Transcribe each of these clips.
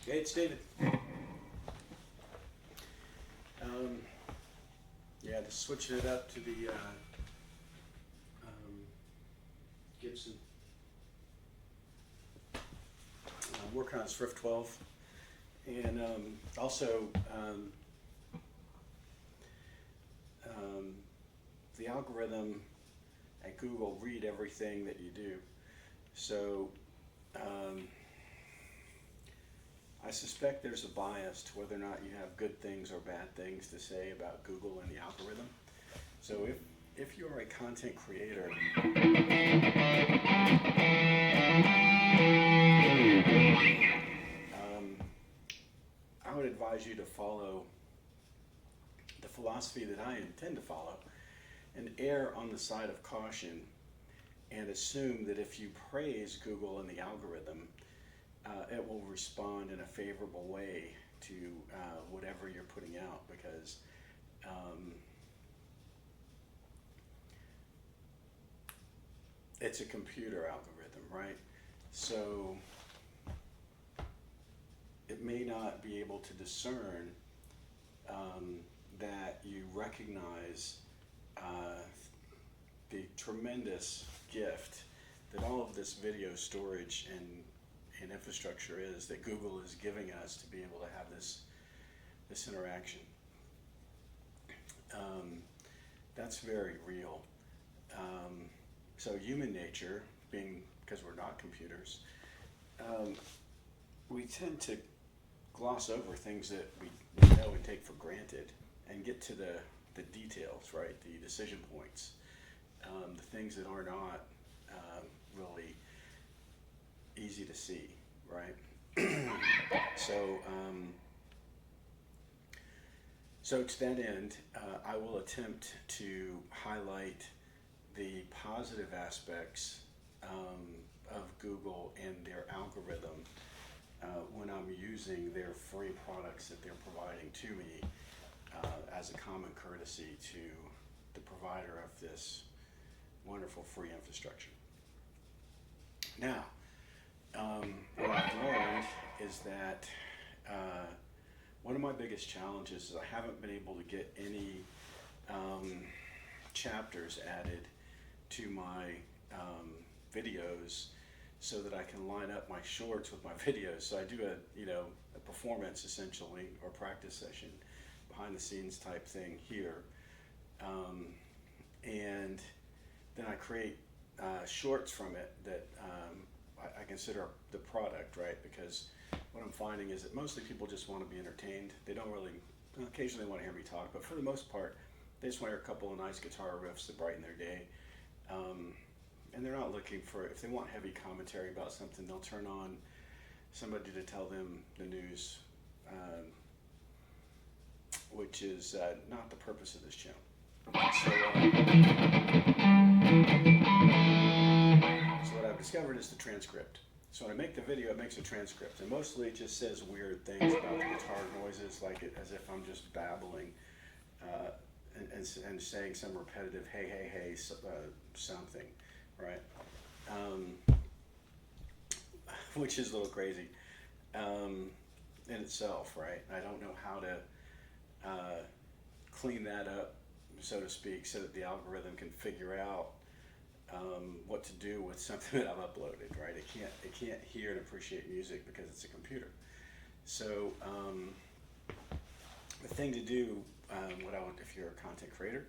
Hey, it's David. Yeah, just switching it up to the Gibson. I'm working on this Riff 12, and also um, the algorithm at Google read everything that you do. So I suspect there's a bias to whether or not you have good things or bad things to say about Google and the algorithm. So if you are a content creator, I would advise you to follow the philosophy that I intend to follow and err on the side of caution and assume that if you praise Google and the algorithm, it will respond in a favorable way to whatever you're putting out, because it's a computer algorithm, right? So it may not be able to discern that you recognize the tremendous gift that all of this video storage and infrastructure is that Google is giving us to be able to have this interaction. That's very real. So human nature, being because we're not computers, we tend to gloss over things that we know and take for granted and get to the details, right? The decision points, the things that are not really easy to see, right? So, so to that end, I will attempt to highlight the positive aspects of Google and their algorithm when I'm using their free products that they're providing to me as a common courtesy to the provider of this wonderful free infrastructure. Now, what I've learned is that one of my biggest challenges is I haven't been able to get any chapters added to my videos so that I can line up my shorts with my videos. So I do a performance essentially, or practice session, behind the scenes type thing here, and then I create shorts from it that I consider the product, right? Because what I'm finding is that mostly people just want to be entertained. They don't really, occasionally want to hear me talk, but for the most part, they just want to hear a couple of nice guitar riffs to brighten their day. And they're not looking for, if they want heavy commentary about something, they'll turn on somebody to tell them the news, which is not the purpose of this channel. So what I've discovered is the transcript. So when I make the video, it makes a transcript, and mostly it just says weird things about the guitar noises, like as if I'm just babbling and saying some repetitive hey, hey, hey, something, right? Which is a little crazy in itself, right? I don't know how to clean that up, so to speak, so that the algorithm can figure out what to do with something that I've uploaded, right? It can't hear and appreciate music because it's a computer. So the thing to do, what I would, if you're a content creator,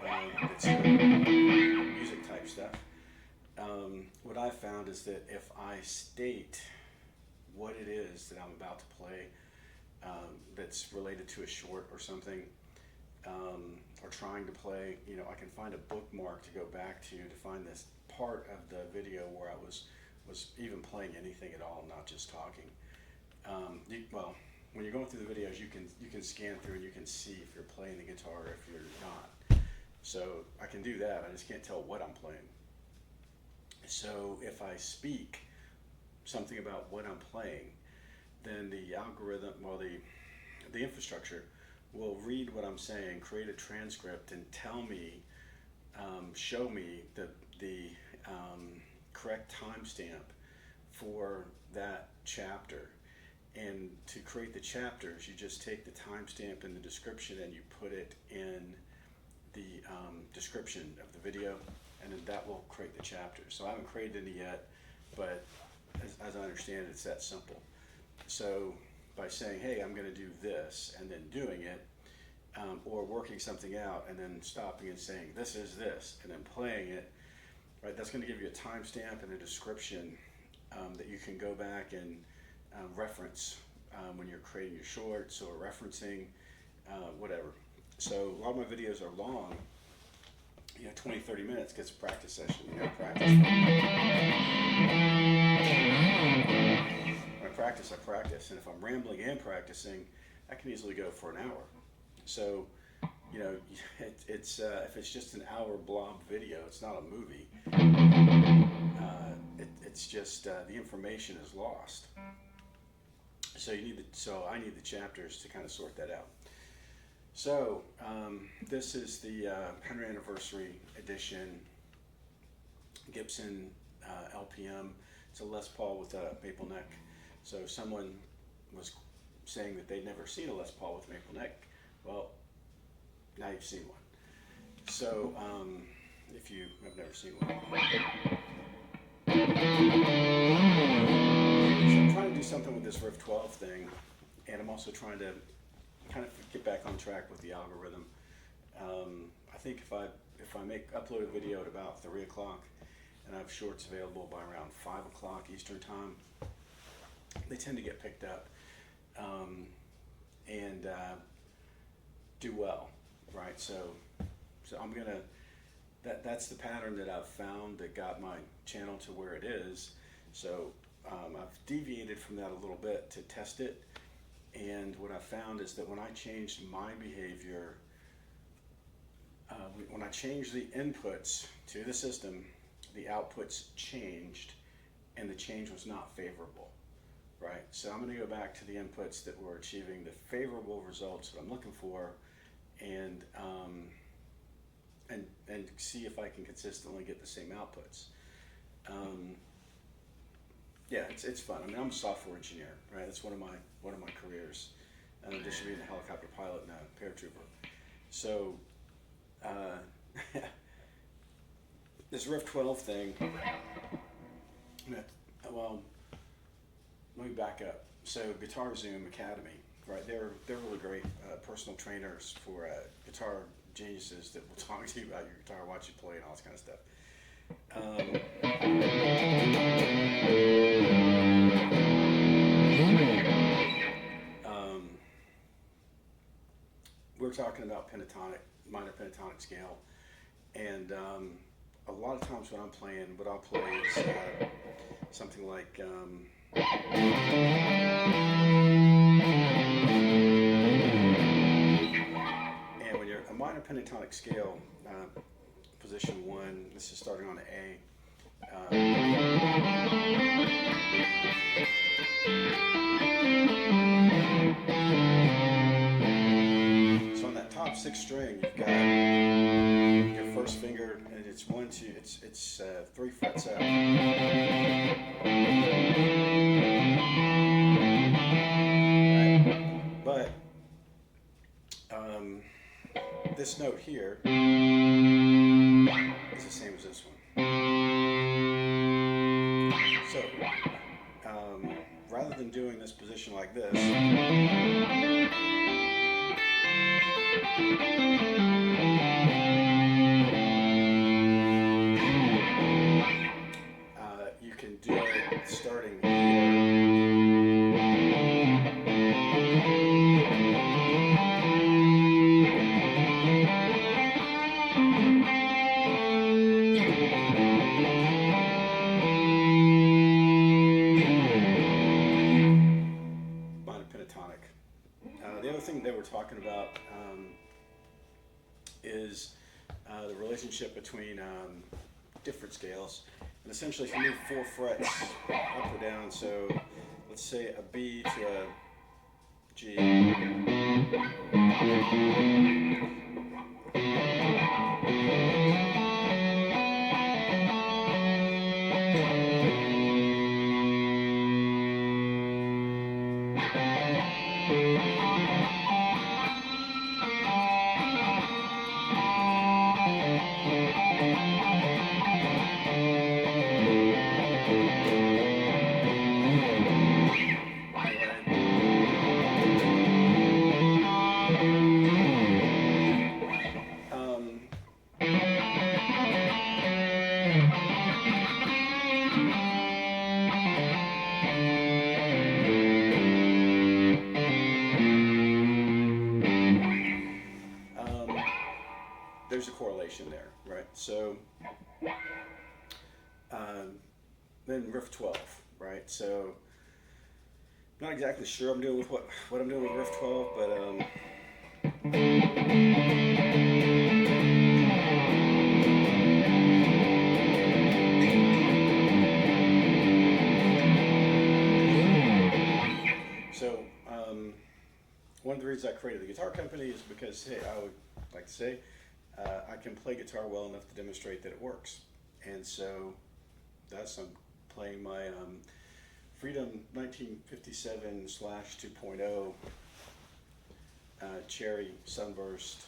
that's music type stuff, what I've found is that if I state what it is that I'm about to play, that's related to a short or something, or trying to play, I can find a bookmark to go back to find this part of the video where I was even playing anything at all, not just talking. Well, when you're going through the videos, you can scan through and you can see if you're playing the guitar or if you're not. So I can do that. I just can't tell what I'm playing. So if I speak something about what I'm playing, then the algorithm, well, the infrastructure will read what I'm saying, create a transcript, and tell me, show me the correct timestamp for that chapter. And to create the chapters, you just take the timestamp in the description and you put it in the description of the video, and then that will create the chapters. So I haven't created any yet, but as I understand it, it's that simple. So by saying, hey, I'm going to do this, and then doing it, or working something out and then stopping and saying, this is this, and then playing it, right, that's going to give you a timestamp and a description that you can go back and reference when you're creating your shorts or referencing whatever. So a lot of my videos are long, 20, 30 minutes gets a practice session. When I practice, and if I'm rambling and practicing, I can easily go for an hour. So, it's if it's just an hour blob video, it's not a movie. It's just the information is lost. So I need the chapters to kind of sort that out. So this is the 100th anniversary edition Gibson LPM. It's a Les Paul with a maple neck. So someone was saying that they'd never seen a Les Paul with maple neck. Well, now you've seen one. So if you have never seen one. So I'm trying to do something with this Riff 12 thing, and I'm also trying to kind of get back on track with the algorithm. I think if I upload a video at about 3 o'clock and I have shorts available by around 5 o'clock Eastern time, they tend to get picked up and do well, right? So I'm gonna, that's the pattern that I've found that got my channel to where it is. So I've deviated from that a little bit to test it. And what I found is that when I changed my behavior, when I changed the inputs to the system, the outputs changed, and the change was not favorable, right? So I'm going to go back to the inputs that were achieving the favorable results that I'm looking for, and see if I can consistently get the same outputs. Yeah, it's fun. I mean, I'm a software engineer, right? That's one of my careers, in addition to being a helicopter pilot and a paratrooper. So this Riff 12 thing. Well, let me back up. So Guitar Zoom Academy, right? They're really great personal trainers for guitar geniuses that will talk to you about your guitar, watch you play, and all this kind of stuff. We're talking about minor pentatonic scale, and a lot of times when I'm playing, what I'll play is something like and when you're a minor pentatonic scale, position 1, this is starting on an A. So on that top 6th string, you've got your first finger, and it's 1, 2. It's 3 frets up. Right. But this note here is the same as this one. So rather than doing this position like this, you can do it starting here. Minor pentatonic. The other thing they were talking about is the relationship between different scales. And essentially, if you move 4 frets up or down, so let's say a B to a G. foundation there, right? So then riff 12, right? So not exactly sure I'm doing with what I'm doing with riff 12, but so one of the reasons I created the guitar company is because, hey, I would like to say I can play guitar well enough to demonstrate that it works, and so that's I'm playing my Freedom 1957/2.0 Cherry Sunburst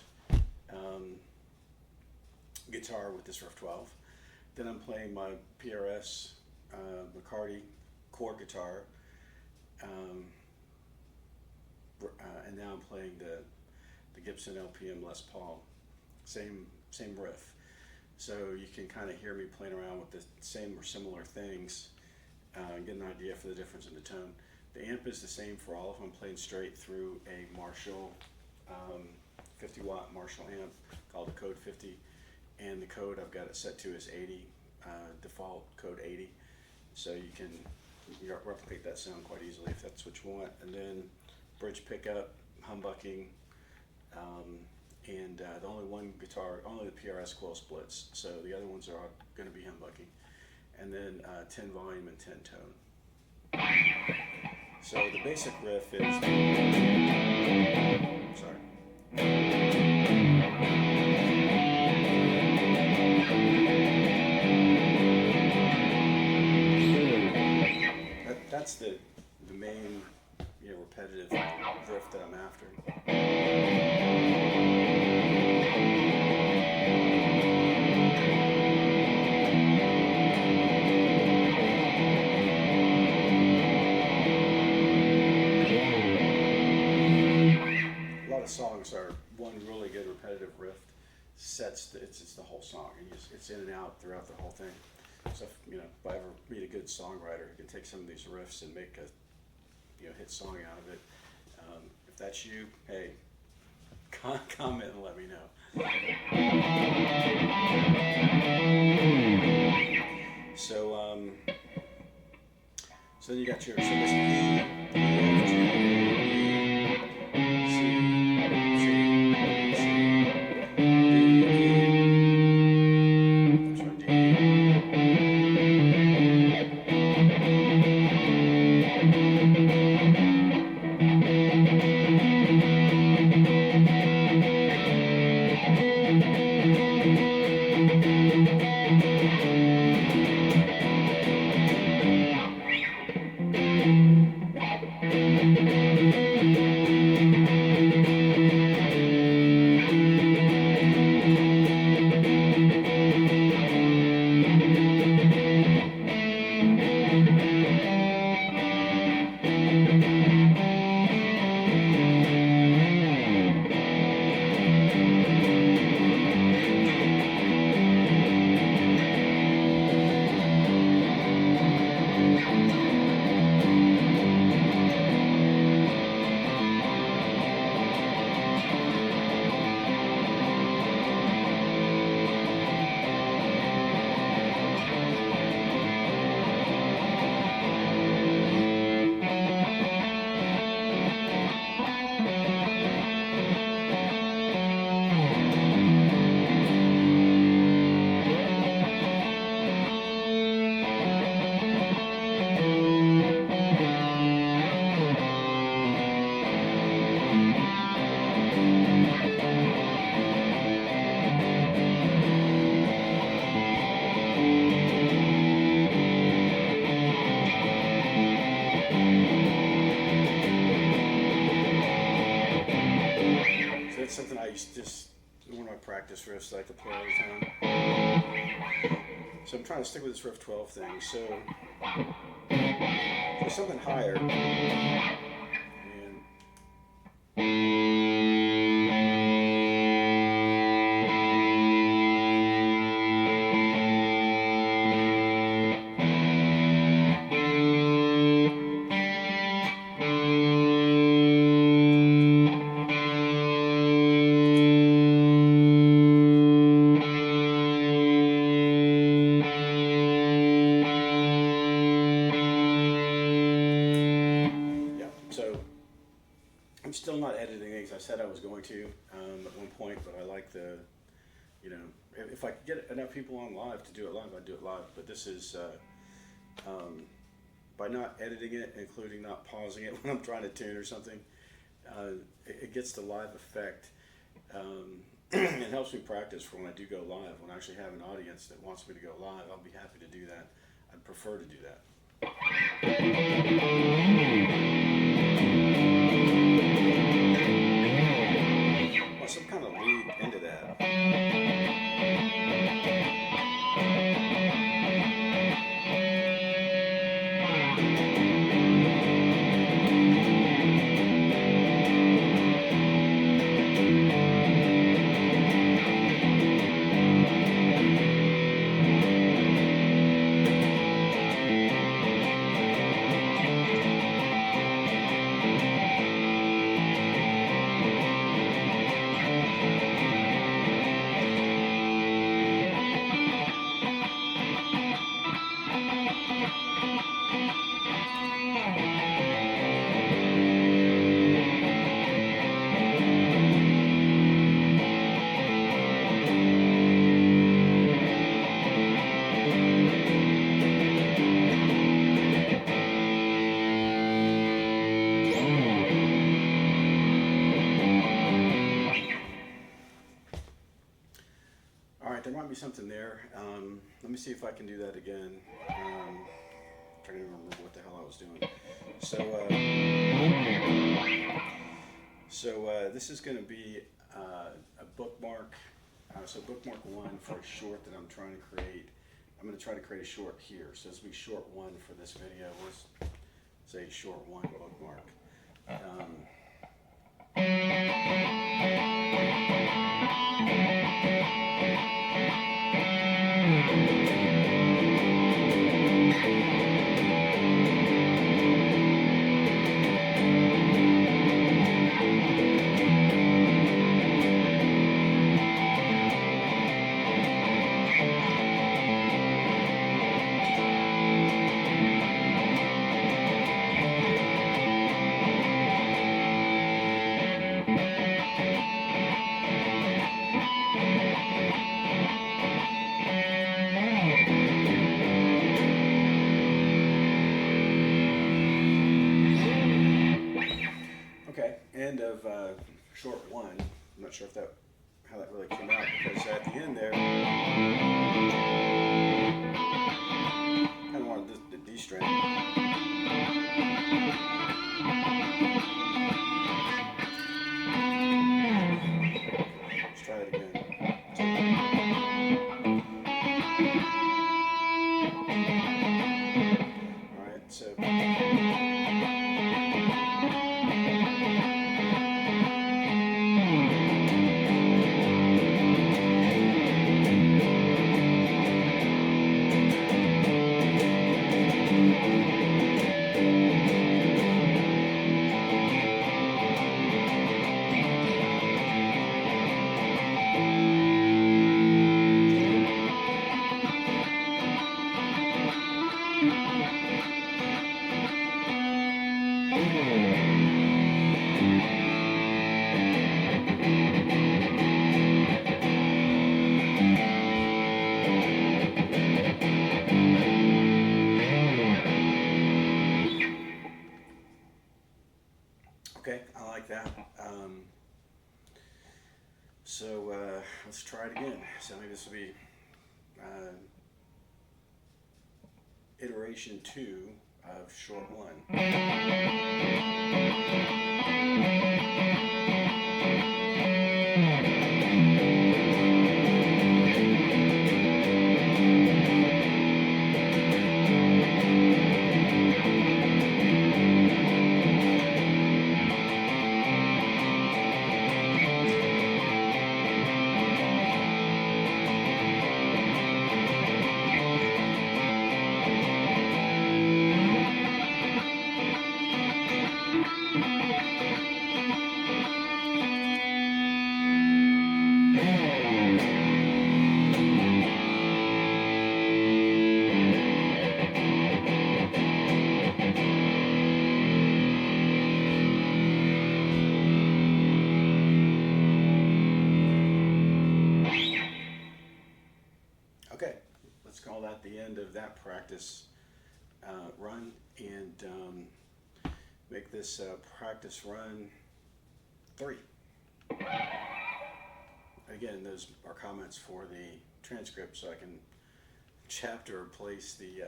guitar with this Riff 12. Then I'm playing my PRS McCarty chord guitar, and now I'm playing the Gibson LPM Les Paul, same riff. So you can kind of hear me playing around with the same or similar things, and get an idea for the difference in the tone. The amp is the same for all of them. I'm playing straight through a Marshall 50 watt Marshall amp called the Code 50, and the code I've got it set to is 80, default code 80. So you can replicate that sound quite easily if that's what you want. And then bridge pickup, humbucking, and the only one guitar, only the PRS coil splits, so the other ones are going to be humbucking. And then 10 volume and 10 tone. So the basic riff is, sorry. That's the main, repetitive riff that I'm after. Songs are one really good repetitive riff sets it's the whole song, and it's in and out throughout the whole thing. So if I ever meet a good songwriter who can take some of these riffs and make a hit song out of it, if that's you, hey, comment and let me know. So then you got your this E, something I used to just one of my practice riffs I like to play all the time. So I'm trying to stick with this riff 12 thing. So something higher. I'm still not editing things. I said I was going to at one point, but I like the, you know, if I could get enough people on live to do it live, I'd do it live. But this is by not editing it, including not pausing it when I'm trying to tune or something, it gets the live effect. It helps me practice for when I do go live. When I actually have an audience that wants me to go live, I'll be happy to do that. I'd prefer to do that. Well, some kind of lead into that. There might be something there. Let me see if I can do that again. I'm trying to remember what the hell I was doing. So this is going to be a bookmark. So bookmark 1 for a short that I'm trying to create. I'm going to try to create a short here. So this will be short 1 for this video. Let's say short 1 bookmark. End of short 1. I'm not sure if how that really came out, because at the end there, kind of wanted the D string. Let's try it again. All right, so. Okay, I like that. So let's try it again. So maybe this will be iteration 2 of short 1. of that practice run and make this practice run 3. Again, those are comments for the transcript, so I can chapter place the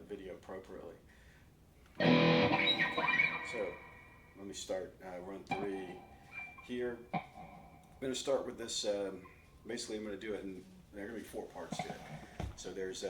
video appropriately. So let me start run 3 here. I'm going to start with this. Basically, I'm going to do it, and there are going to be 4 parts to it. So there's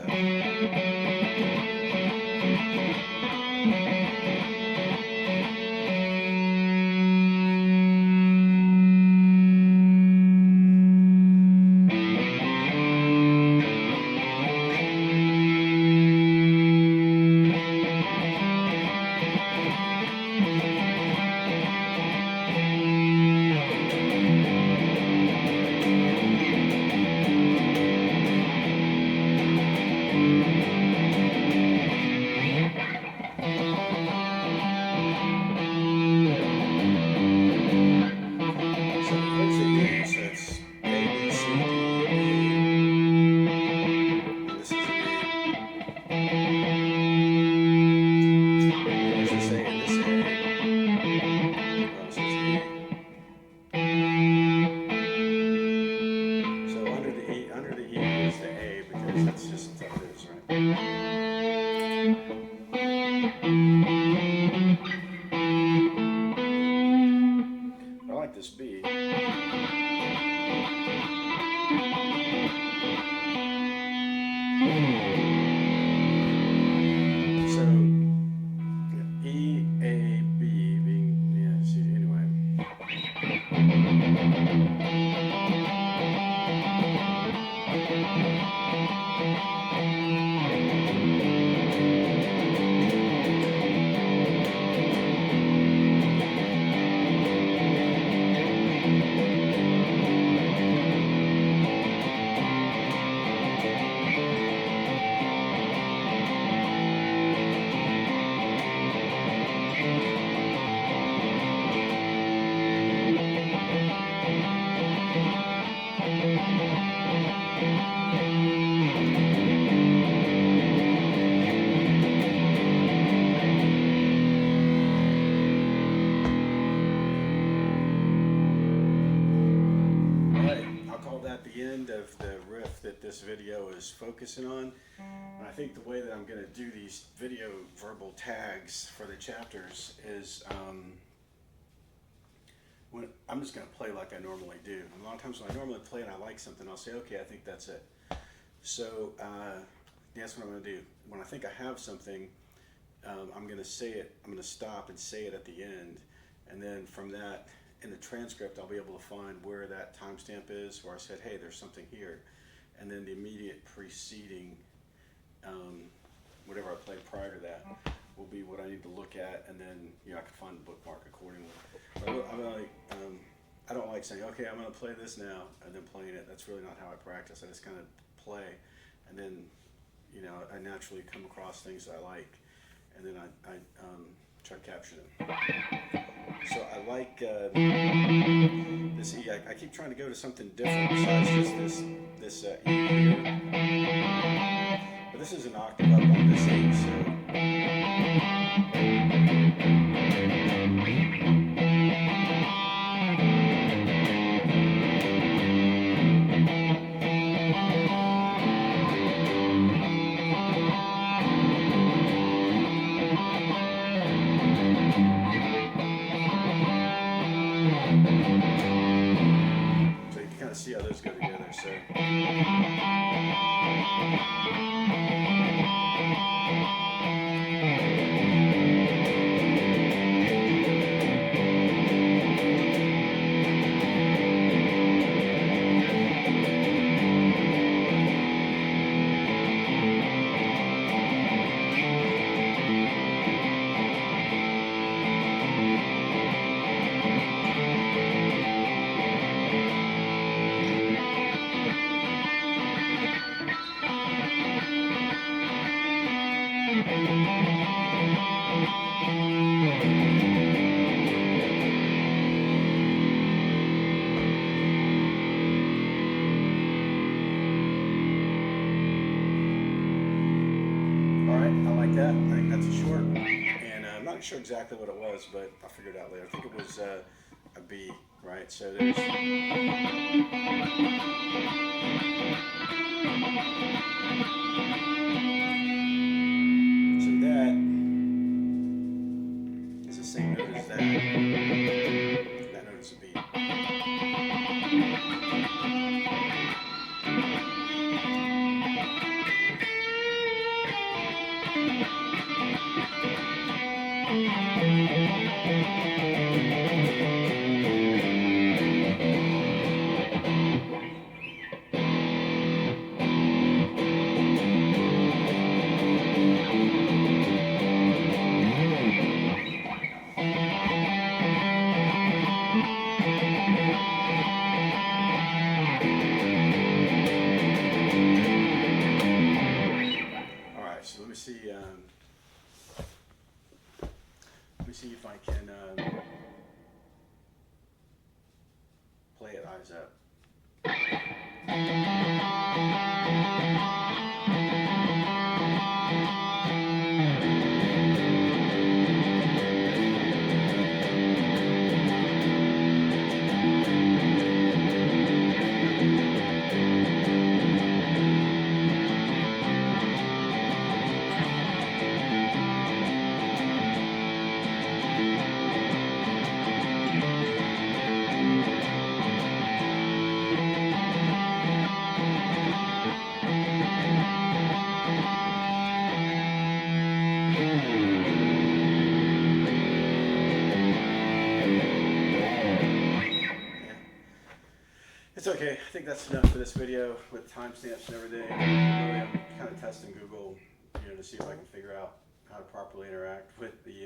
this B. So E, A, B being, yeah, C, anyway. Of the riff that this video is focusing on. And I think the way that I'm going to do these video verbal tags for the chapters is when I'm just going to play like I normally do. And a lot of times when I normally play and I like something, I'll say, okay, I think that's it. So that's what I'm going to do. When I think I have something, I'm going to say it, I'm going to stop and say it at the end. And then from that, in the transcript, I'll be able to find where that timestamp is, where I said, hey, there's something here. And then the immediate preceding, whatever I played prior to that, will be what I need to look at, and then I can find the bookmark accordingly. But I don't like saying, okay, I'm going to play this now, and then playing it. That's really not how I practice. I just kind of play, and then I naturally come across things that I like, and then I try to capture them. So I like this E. I keep trying to go to something different besides just this E here. But this is an octave up on this E, so. So you can kind of see how those go together. So. sure exactly what it was, but I'll figure it out later. I think it was a B, right? So there's. So that is the same note as that. That note is a B. So let me see. Let me see if I can play it eyes up. It's okay. I think that's enough for this video with timestamps and everything. Really, I'm kind of testing Google, to see if I can figure out how to properly interact with the